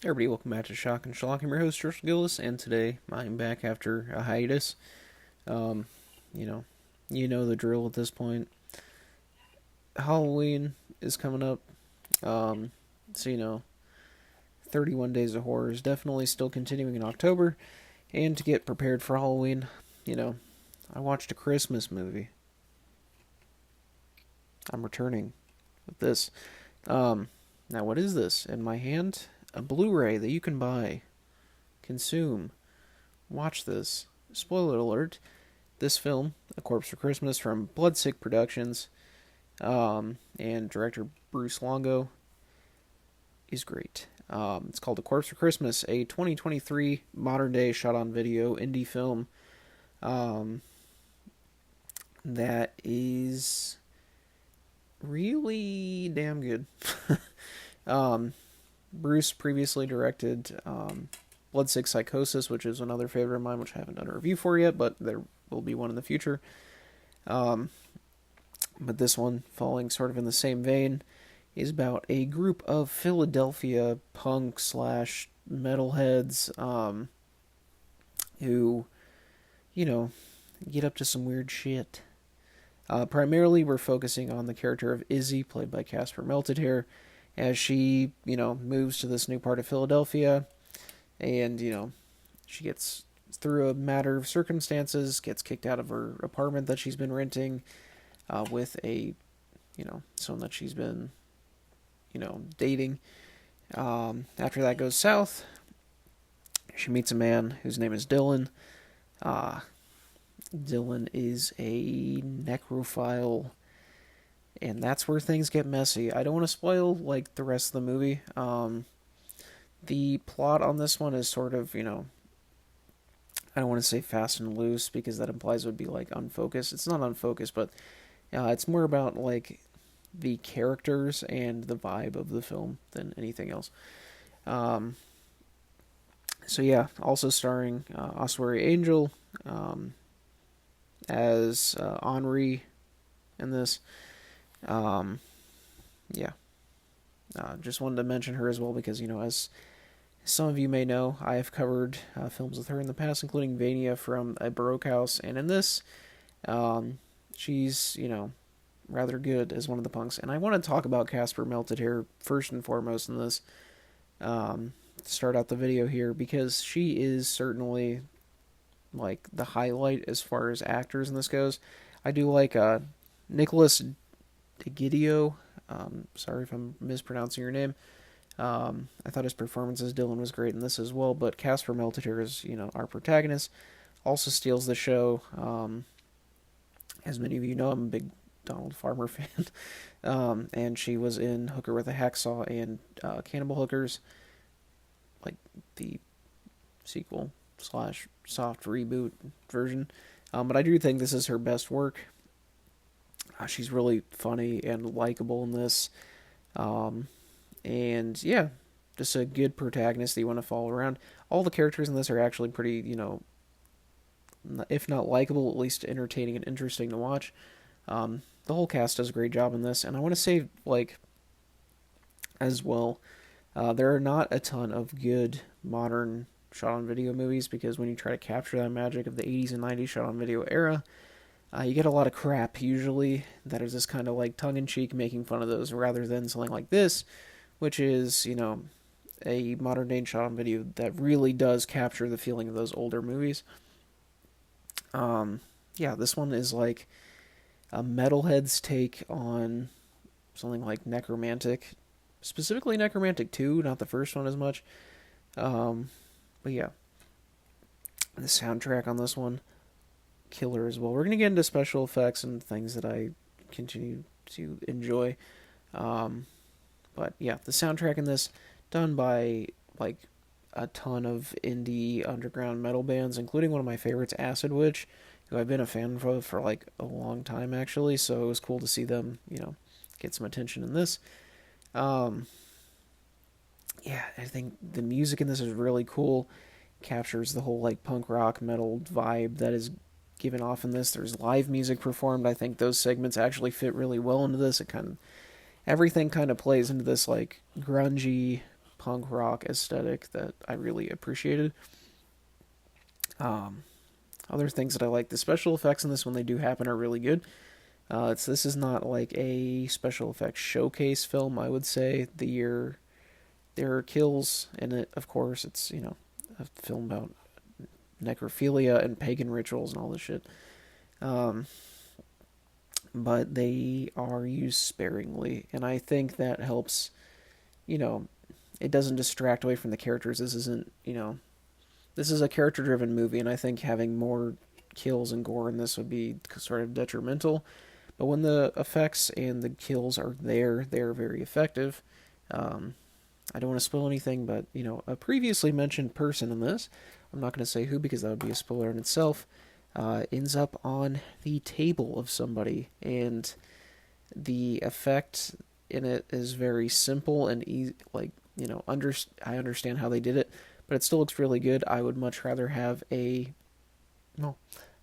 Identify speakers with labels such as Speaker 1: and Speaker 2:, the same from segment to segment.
Speaker 1: Everybody, welcome back to Shock and Schlock. I'm your host, Josh Gillis, and today I'm back after a hiatus. Um, you know, you know the drill at this point. Halloween is coming up, um, so 31 Days of Horror is definitely still continuing in October. And to get prepared for Halloween, you know, I watched a Christmas movie. I'm returning with this. Um, Now, what is this in my hand? A Blu-ray that you can buy, consume, watch this. Spoiler alert: this film, A Corpse for Christmas, from Bloodsick Productions, and director Bruce Longo, is great. It's called A Corpse for Christmas, a 2023 modern day shot on video indie film um, that is really damn good. um, Bruce previously directed Bloodsick Psychosis, which is another favorite of mine, which I haven't done a review for yet, but there will be one in the future. Um, but this one, falling sort of in the same vein, is about a group of Philadelphia punk slash metalheads who, you know, get up to some weird shit. Primarily, we're focusing on the character of Izzy, played by Casper Melted as she, moves to this new part of Philadelphia, and, she gets, through a matter of circumstances, gets kicked out of her apartment that she's been renting with someone that she's been, dating. After that goes south, she meets a man whose name is Dylan. Uh, Dylan is a necrophile, and that's where things get messy. I don't want to spoil like the rest of the movie. The plot on this one is sort of, I don't want to say fast and loose because that implies it would be like unfocused. It's not unfocused, but it's more about like the characters and the vibe of the film than anything else. Um, so yeah, also starring Oswari Angel as Henri in this. Um, yeah, just wanted to mention her as well because as some of you may know, I have covered films with her in the past, including Vania from A Baroque House, and in this, she's rather good as one of the punks. And I want to talk about Casper Melted Hair first and foremost in this. To start out the video here because she is certainly like the highlight as far as actors in this goes. I do like Nicholas DeGidio. Sorry if I'm mispronouncing your name. I thought his performance as Dylan was great in this as well, but Casper Melted Hair is, our protagonist. Also steals the show. As many of you know, I'm a big Donald Farmer fan. And she was in Hooker with a Hacksaw and Cannibal Hookers, like the sequel slash soft reboot version. But I do think this is her best work. She's really funny and likable in this. And yeah, just a good protagonist that you want to follow around. All the characters in this are actually pretty, if not likable, at least entertaining and interesting to watch. The whole cast does a great job in this, and I want to say, like, as well, there are not a ton of good modern shot-on-video movies because when you try to capture that magic of the 80s and 90s shot-on-video era, you get a lot of crap usually that is just kind of like tongue-in-cheek making fun of those rather than something like this, which is, a modern-day shot-on-video that really does capture the feeling of those older movies. Yeah, this one is like a metalhead's take on something like Necromantic, specifically Necromantic 2, not the first one as much. But yeah, the soundtrack on this one, killer as well. We're going to get into special effects and things that I continue to enjoy. But yeah, the soundtrack in this, done by like a ton of indie underground metal bands, including one of my favorites, Acid Witch, who I've been a fan for like a long time actually. So it was cool to see them, get some attention in this. Yeah, I think the music in this is really cool. Captures the whole like punk rock metal vibe that is given off in this. There's live music performed. I think those segments actually fit really well into this. It kind of everything kind of plays into this like grungy punk rock aesthetic that I really appreciated. Um, Other things that I like, the special effects in this when they do happen are really good. This is not like a special effects showcase film, I would say. There are kills in it, of course. It's, a film about necrophilia and pagan rituals and all this shit. Um, but they are used sparingly, and I think that helps. You know, it doesn't distract away from the characters. This is a character-driven movie, and I think having more kills and gore in this would be sort of detrimental. But when the effects and the kills are there, they're very effective. Um, I don't want to spoil anything, but a previously mentioned person in this, I'm not going to say who because that would be a spoiler in itself, ends up on the table of somebody, and the effect in it is very simple and easy. Like, I understand how they did it, but it still looks really good. I would much rather have well,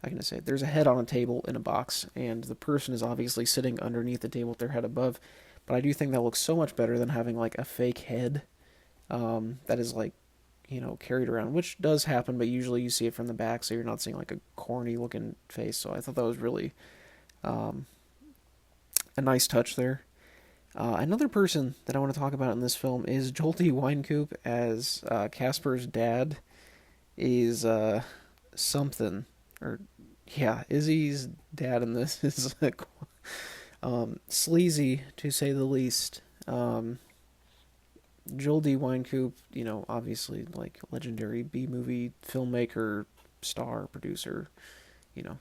Speaker 1: I can say it. There's a head on a table in a box, and the person is obviously sitting underneath the table with their head above. But I do think that looks so much better than having like a fake head that is like, carried around, which does happen, but usually you see it from the back, so you're not seeing like a corny looking face. So I thought that was really um, a nice touch there. Another person that I want to talk about in this film is Joel D. Wynkoop as Casper's dad. Is something, or yeah, Izzy's dad in this is like, sleazy to say the least. Joel D. Wynkoop, obviously like legendary B movie filmmaker, star, producer, you know.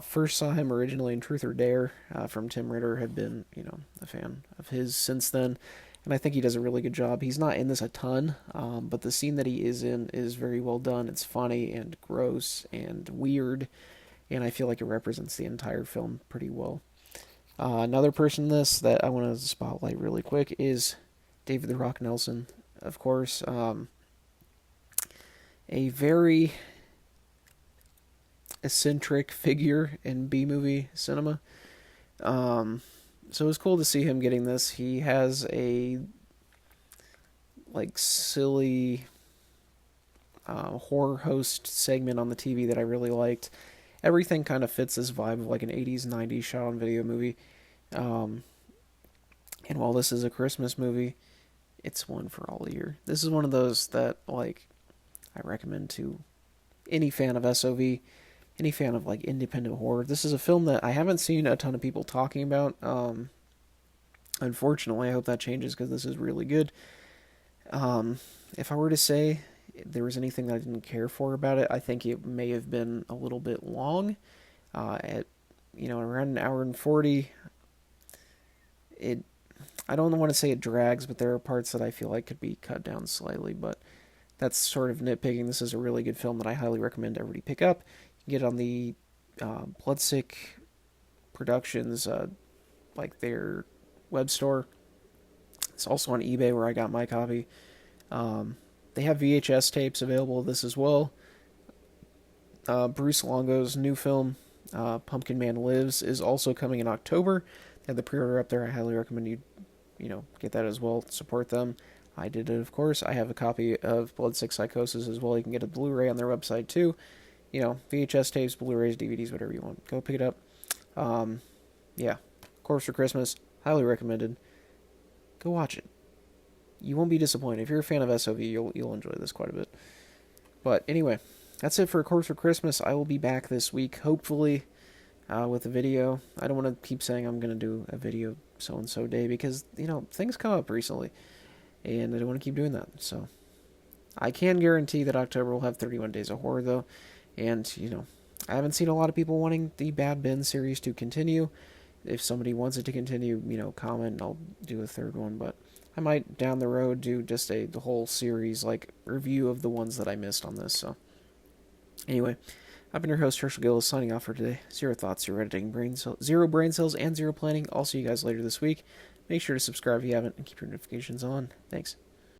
Speaker 1: First saw him originally in Truth or Dare from Tim Ritter. Had been, a fan of his since then, and I think he does a really good job. He's not in this a ton, but the scene that he is in is very well done. It's funny and gross and weird, and I feel like it represents the entire film pretty well. Another person in this that I want to spotlight really quick is David the Rock Nelson, of course. A very eccentric figure in B movie cinema. So it was cool to see him getting this. He has a like silly horror host segment on the TV that I really liked. Everything kind of fits this vibe of like an 80s, 90s shot on video movie. Um, and while this is a Christmas movie, it's one for all year. This is one of those that like I recommend to any fan of SOV, any fan of like independent horror. This is a film that I haven't seen a ton of people talking about. Unfortunately, I hope that changes because this is really good. If I were to say there was anything that I didn't care for about it, I think it may have been a little bit long. At around an hour and 40, I don't want to say it drags, but there are parts that I feel like could be cut down slightly. But that's sort of nitpicking. This is a really good film that I highly recommend everybody pick up. You can get it on the Bloodsick Productions, like their web store. It's also on eBay where I got my copy. They have VHS tapes available of this as well. Bruce Longo's new film, Pumpkin Man Lives, is also coming in October. They have the pre-order up there. I highly recommend you get that as well. Support them. I did it, of course. I have a copy of Bloodsick Psychosis as well. You can get a Blu-ray on their website too. VHS tapes, Blu-rays, DVDs, whatever you want. Go pick it up. Yeah, Corpse for Christmas, highly recommended. Go watch it. You won't be disappointed. If you're a fan of SOV, you'll enjoy this quite a bit. But anyway, that's it for Corpse for Christmas. I will be back this week, hopefully, with a video. I don't want to keep saying I'm going to do a video so-and-so day because, things come up recently. And I don't want to keep doing that. So I can guarantee that October will have 31 Days of Horror, though. And, I haven't seen a lot of people wanting the Bad Ben series to continue. If somebody wants it to continue, comment and I'll do a third one. But I might, down the road, do just the whole series, like, review of the ones that I missed on this. So, anyway, I've been your host, Herschel Gillis, signing off for today. Zero thoughts, zero editing, zero brain cells, and zero planning. I'll see you guys later this week. Make sure to subscribe if you haven't and keep your notifications on. Thanks.